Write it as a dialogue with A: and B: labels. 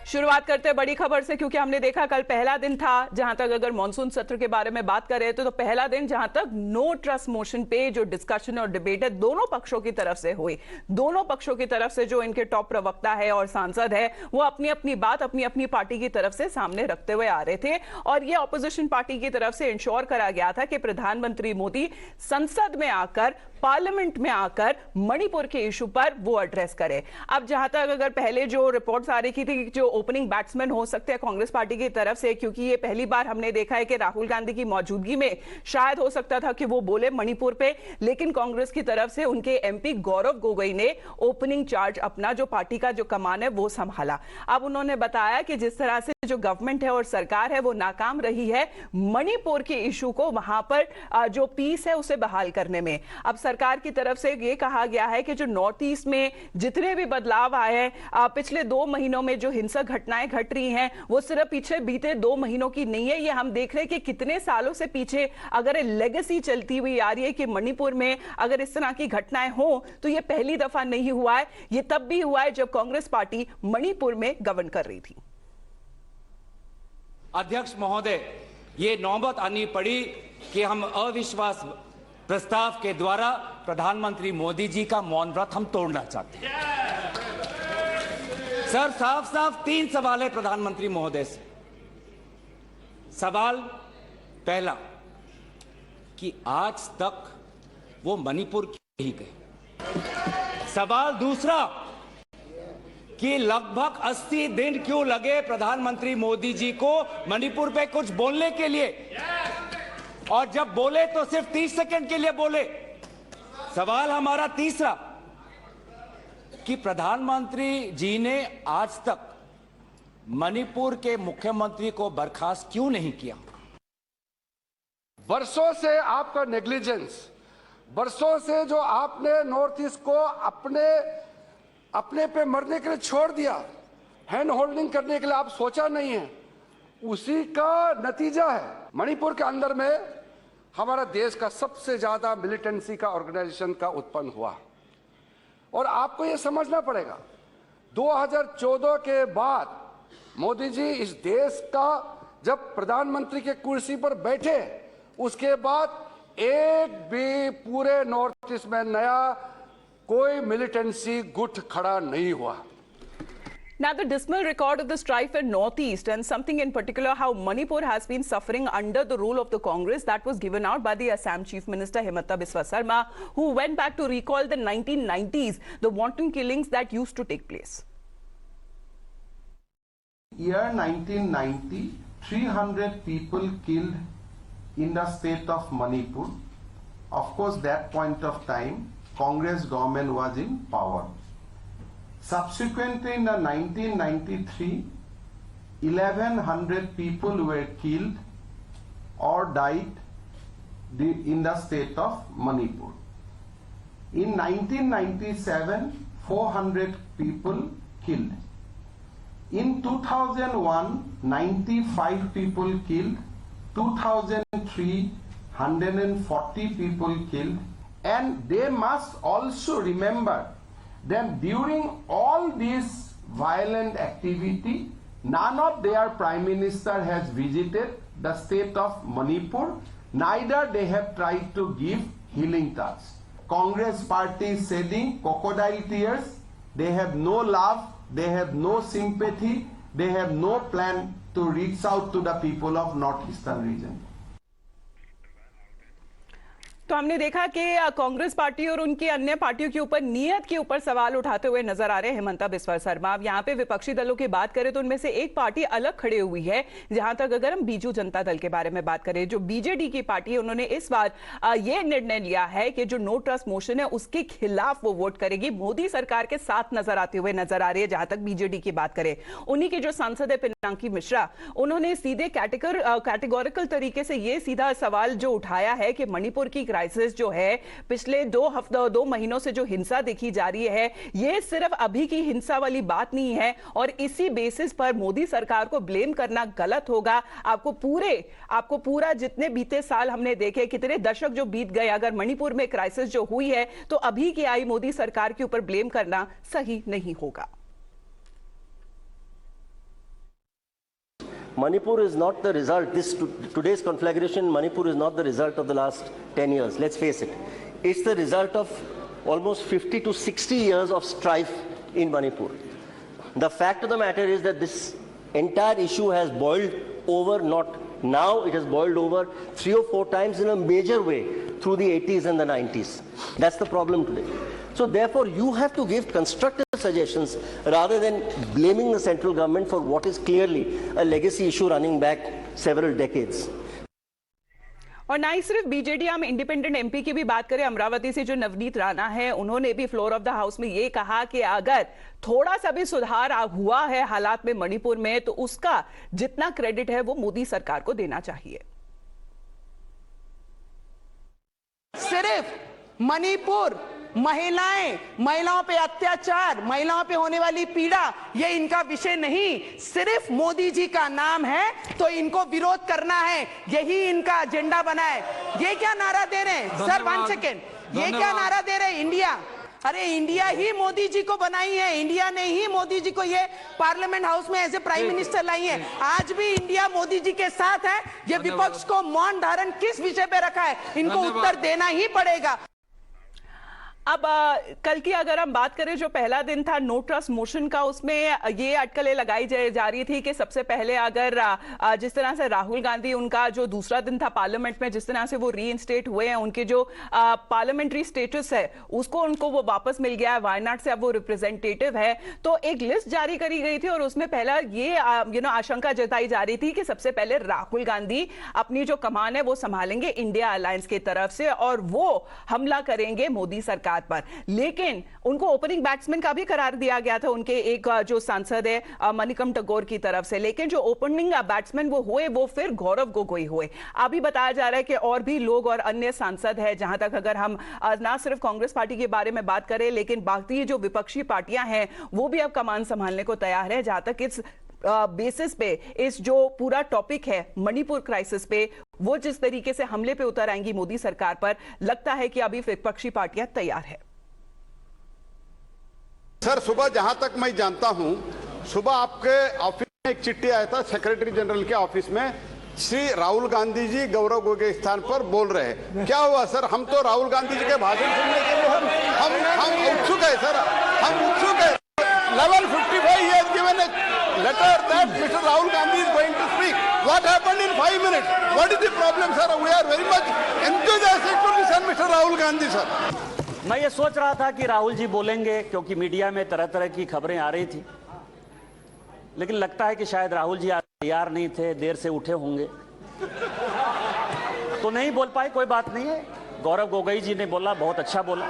A: शुरुआत करते हैं बड़ी खबर से, क्योंकि हमने देखा कल पहला दिन था जहां तक अगर मॉनसून सत्र के बारे में बात करें तो पहला दिन जहां तक नो ट्रस्ट मोशन पे जो डिस्कशन और डिबेट है दोनों पक्षों की तरफ से हुई। दोनों पक्षों की तरफ से जो इनके टॉप प्रवक्ता है और सांसद है वो अपनी अपनी बात अपनी अपनी पार्टी की तरफ से सामने रखते हुए आ रहे थे, और ये ऑपोजिशन पार्टी की तरफ से इंश्योर करा गया था कि प्रधानमंत्री मोदी संसद में आकर, पार्लियामेंट में आकर मणिपुर के इशू पर वो एड्रेस करे। अब जहां तक अगर पहले जो रिपोर्ट्स आ रही थी जो ओपनिंग बैट्समैन हो सकते हैं कांग्रेस पार्टी की तरफ से, क्योंकि ये पहली बार हमने देखा है कि राहुल गांधी की मौजूदगी में शायद हो सकता था कि वो बोले मणिपुर पे, लेकिन कांग्रेस की तरफ से उनके एमपी गौरव गोगोई ने ओपनिंग चार्ज अपना जो पार्टी का जो कमान है वो संभाला। अब उन्होंने बताया कि जिस तरह से जो गवर्नमेंट है और सरकार है वो नाकाम रही है मणिपुर के इशू को वहां पर जो पीस है उसे बहाल करने में। अब सरकार की तरफ से ये कहा गया है कि जो नॉर्थ ईस्ट में जितने भी बदलाव आए हैं पिछले 2 महीनों में जो हिंसक घटनाएं घट रही हैं वो सिर्फ पीछे बीते 2 महीनों की नहीं है, ये हम देख रहे हैं कि कितने सालों से पीछे अगर लेगेसी चलती हुई आ रही है कि मणिपुर में अगर इस तरह की घटनाएं हो तो ये पहली दफा नहीं हुआ है, ये तब भी हुआ है जब कांग्रेस पार्टी मणिपुर में गवर्न कर रही थी।
B: अध्यक्ष महोदय, ये नौबत आनी पड़ी कि हम अविश्वास प्रस्ताव के द्वारा प्रधानमंत्री मोदी जी का मौन व्रत हम तोड़ना चाहते हैं। सर, साफ साफ 3 सवाल है प्रधानमंत्री महोदय से। सवाल पहला कि आज तक वो मणिपुर क्यों नहीं गए। सवाल दूसरा कि लगभग 80 दिन क्यों लगे प्रधानमंत्री मोदी जी को मणिपुर पे कुछ बोलने के लिए, और जब बोले तो सिर्फ 30 सेकंड के लिए बोले। सवाल हमारा तीसरा कि प्रधानमंत्री जी ने आज तक मणिपुर के मुख्यमंत्री को बर्खास्त क्यों नहीं किया।
C: वर्षों से आपका नेग्लिजेंस, वर्षों से जो आपने नॉर्थ ईस्ट को अपने पे मरने के लिए छोड़ दिया, हैंड होल्डिंग करने के लिए आप सोचा नहीं है, उसी का नतीजा है। मणिपुर के अंदर में हमारा देश का सबसे ज्यादा मिलिटेंसी का ऑर्गेनाइजेशन का उत्पन्न हुआ, और आपको यह समझना पड़ेगा 2014 के बाद मोदी जी इस देश का जब प्रधानमंत्री के कुर्सी पर बैठे उसके बाद एक भी पूरे नॉर्थ ईस्ट में नया कोई मिलिटेंसी गुट खड़ा नहीं हुआ।
A: Now, the dismal record of the strife in Northeast, and something in particular how Manipur has been suffering under the rule of the Congress, that was given out by the Assam Chief Minister Himanta Biswa Sarma, who went back to recall the 1990s, the wanton killings that used to take place.
D: Year 1990, 300 people killed in the state of Manipur. Of course, that point of time, Congress government was in power. Subsequently, in the 1993, 1100 people were killed or died in the state of Manipur. In 1997, 400 people killed. In 2001, 95 people killed. 2003, 140 people killed. And they must also remember that during all this violent activity, none of their prime minister has visited the state of Manipur, neither they have tried to give healing touch. Congress party is shedding crocodile tears, they have no love, they have no sympathy, they have no plan to reach out to the people of northeastern region.
A: तो हमने देखा कि Congress party और उनकी अन्य पार्टियों के ऊपर नीयत के ऊपर सवाल उठाते हुए नजर आ रहे हैं हिमंता बिस्वा शर्मा। अब यहाँ पे विपक्षी दलों की बात करें तो उनमें से एक पार्टी अलग खड़े हुई है। जहां तक अगर हम बीजू जनता दल के बारे में बात करें, जो बीजेडी की पार्टी है, उन्होंने इस बार यह निर्णय लिया है कि जो नो ट्रस्ट मोशन है उसके खिलाफ वो वोट करेगी, मोदी सरकार के साथ नजर आते हुए नजर आ रही है। जहां तक बीजेडी की बात करें, उन्हीं की जो सांसद है पिनाकी मिश्रा, उन्होंने सीधे कैटेगोरिकल तरीके से ये सीधा सवाल जो उठाया है कि मणिपुर की क्राइसिस जो है पिछले 2 महीनों से जो हिंसा देखी जा रही है, ये सिर्फ अभी की हिंसा वाली बात नहीं है, और इसी बेसिस पर मोदी सरकार को ब्लेम करना गलत होगा। आपको पूरा जितने बीते साल हमने देखे, कितने दशक जो बीत गए, अगर मणिपुर में क्राइसिस जो हुई है तो अभी की आई मोदी सरकार के ऊपर ब्लेम करना सही नहीं होगा।
E: Manipur is not the result, today's conflagration in Manipur is not the result of the last 10 years, let's face it. It's the result of almost 50 to 60 years of strife in Manipur. The fact of the matter is that this entire issue has boiled over, not now, it has boiled over 3 or 4 times in a major way through the 80s and the 90s. That's the problem today. So therefore, you have to give constructive suggestions rather than blaming the central government for what is clearly a legacy issue running back several decades.
A: और ना ही सिर्फ BJD, हम independent MP की भी बात करें, अमरावती से जो नवनीत राणा है, उन्होंने भी फ्लोर ऑफ द हाउस में ये कहा कि अगर थोड़ा सा भी सुधार हुआ है हालात में मणिपुर में, तो उसका जितना क्रेडिट है वो मोदी सरकार को देना चाहिए।
F: सिर्फ मणिपुर, महिलाओं पे अत्याचार, महिलाओं पे होने वाली पीड़ा, ये इनका विषय नहीं। सिर्फ मोदी जी का नाम है तो इनको विरोध करना है, यही इनका एजेंडा बना है। ये क्या नारा दे रहे हैं सर, 1 सेकेंड, ये क्या नारा दे रहे हैं? इंडिया, अरे इंडिया ही मोदी जी को बनाई है, इंडिया ने ही मोदी जी को ये पार्लियामेंट हाउस में ऐसे प्राइम मिनिस्टर लाई है। आज भी इंडिया मोदी जी के साथ है। ये विपक्ष को मौन धारण किस विषय पे रखा है, इनको उत्तर देना ही पड़ेगा।
A: अब कल की अगर हम बात करें, जो पहला दिन था नो ट्रस्ट मोशन का, उसमें ये अटकलें लगाई जा रही थी कि सबसे पहले अगर जिस तरह से राहुल गांधी, उनका जो दूसरा दिन था पार्लियामेंट में, जिस तरह से वो रीइंस्टेट हुए हैं, उनके जो पार्लियामेंट्री स्टेटस है उनको वो वापस मिल गया है, वायनाड से अब वो रिप्रेजेंटेटिव है। तो एक लिस्ट जारी करी गई थी और उसमें पहला ये आशंका जताई जा रही थी कि सबसे पहले राहुल गांधी अपनी जो कमान है वो संभालेंगे इंडिया अलायंस की तरफ से और वो हमला करेंगे मोदी सरकार पर। लेकिन उनको ओपनिंग बैट्समैन का भी करार दिया गया था, उनके एक जो सांसद है मणिकम टगोर की तरफ से। लेकिन जो ओपनिंग बैट्समैन वो हुए, वो फिर गौरव गोगोई हुए। अभी बताया जा रहा है कि और भी लोग और अन्य सांसद हैं, जहां तक अगर हम ना सिर्फ कांग्रेस पार्टी के बारे में बात करें, लेकिन बाकी जो विपक्षी पार्टियां हैं वो भी अब कमान संभालने को तैयार है। जहां तक इस बेसिस पे इस जो पूरा टॉपिक है मणिपुर क्राइसिस पे, वो जिस तरीके से हमले पे उतर आएंगी मोदी सरकार पर, लगता है कि अभी विपक्षी पार्टियां तैयार है।
G: सर, सुबह जहां तक मैं जानता हूं, सुबह आपके ऑफिस में एक चिट्ठी आया था सेक्रेटरी जनरल के ऑफिस में, श्री राहुल गांधी जी गौरव गोगोई के स्थान पर बोल रहे हैं। क्या हुआ सर? हम तो राहुल गांधी जी के भाषण सुनने के लिए हम उत्सुक है सर, हम उत्सुक है। Level 55 he has given a letter that Mr. Rahul Gandhi is going to speak. What happened in 5 minutes? What is the problem, sir? We are very much enthusiastic to listen Mr. Rahul Gandhi, sir.
H: मैं ये सोच रहा था कि राहुल जी बोलेंगे, क्योंकि media में तरह तरह की खबरें आ रही थी, लेकिन लगता है कि शायद राहुल जी तैयार नहीं थे, देर से उठे होंगे तो नहीं बोल पाए। कोई बात नहीं है, गौरव गोगोई जी ने बोला, बहुत अच्छा बोला।